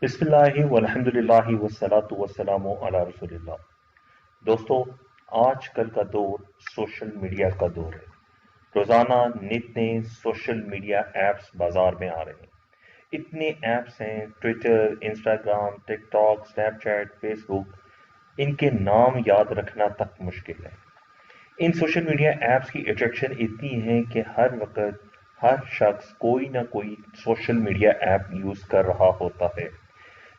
بسم اللہ والحمد للہ والصلاة والسلام علی رسول اللہ۔ دوستو، آج کل کا دور سوشل میڈیا کا دور ہے۔ روزانہ نت نئے سوشل میڈیا ایپس بازار میں آ رہے ہیں۔ اتنے ایپس ہیں، ٹویٹر، انسٹاگرام، ٹک ٹاک، سنیپ چیٹ، فیس بک، ان کے نام یاد رکھنا تک مشکل ہے۔ ان سوشل میڈیا ایپس کی اٹریکشن اتنی ہے کہ ہر وقت ہر شخص کوئی نہ کوئی سوشل میڈیا ایپ یوز کر رہا ہوتا ہے۔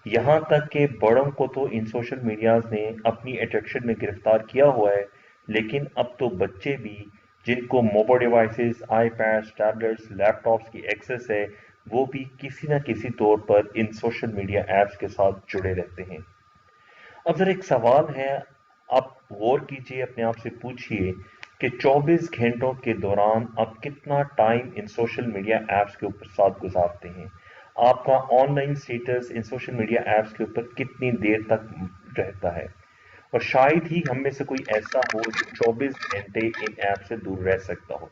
یہاں تک کہ بڑوں کو تو ان سوشل میڈیاز نے اپنی اٹریکشن میں گرفتار کیا ہوا ہے، لیکن اب تو بچے بھی جن کو موبائل ڈیوائسز، آئی پیڈز، ٹیبلٹس، لیپ ٹاپس کی ایکسس ہے، وہ بھی کسی نہ کسی طور پر ان سوشل میڈیا ایپس کے ساتھ جڑے رہتے ہیں۔ اب ذرا ایک سوال ہے، آپ غور کیجئے، اپنے آپ سے پوچھئے کہ 24 گھنٹوں کے دوران آپ کتنا ٹائم ان سوشل میڈیا ایپس کے اوپر ساتھ گزارتے ہیں؟ آپ کا آن لائن سٹیٹس ان سوشل میڈیا ایپس کے اوپر کتنی دیر تک رہتا ہے؟ اور شاید ہی ہم میں سے کوئی ایسا ہو جو 24 گھنٹے ان ایپ سے دور رہ سکتا ہو۔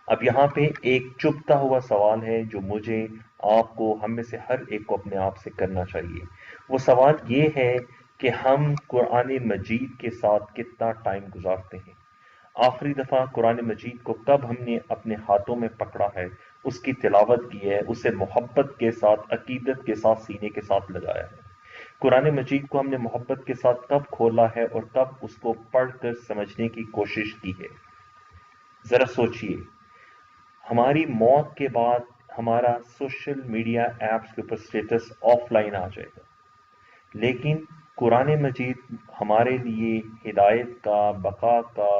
اب یہاں پہ ایک چبھتا ہوا سوال ہے جو مجھے، آپ کو، ہم میں سے ہر ایک کو اپنے آپ سے کرنا چاہیے۔ وہ سوال یہ ہے کہ ہم قرآن مجید کے ساتھ کتنا ٹائم گزارتے ہیں؟ آخری دفعہ قرآن مجید کو کب ہم نے اپنے ہاتھوں میں پکڑا ہے، اس کی تلاوت کی ہے، اسے محبت کے ساتھ، عقیدت کے ساتھ، سینے کے ساتھ لگایا ہے؟ قرآن مجید کو ہم نے محبت کے ساتھ کب کھولا ہے اور کب اس کو پڑھ کر سمجھنے کی کوشش کی ہے؟ ذرا سوچئے، ہماری موت کے بعد ہمارا سوشل میڈیا ایپس کے اوپر سٹیٹس آف لائن آ جائے گا، لیکن قرآن مجید ہمارے لیے ہدایت کا، بقا کا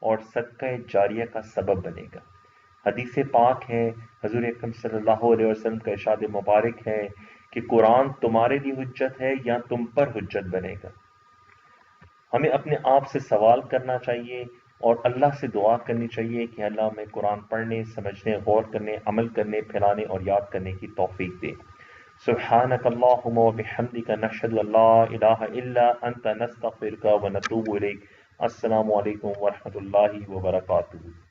اور صدقہ جاریہ کا سبب بنے گا۔ حدیث پاک ہے، حضور اکرم صلی اللہ علیہ وسلم کا ارشاد مبارک ہے کہ قرآن تمہارے لیے حجت ہے یا تم پر حجت بنے گا۔ ہمیں اپنے آپ سے سوال کرنا چاہیے اور اللہ سے دعا کرنی چاہیے کہ اللہ ہمیں قرآن پڑھنے، سمجھنے، غور کرنے، عمل کرنے، پھیلانے اور یاد کرنے کی توفیق دے۔ سبحانک اللہم و بحمدک، نشہد ان لا الہ الا انت، نستغفرک و نتوب الیک۔ السلام علیکم ورحمۃ اللہ وبرکاتہ۔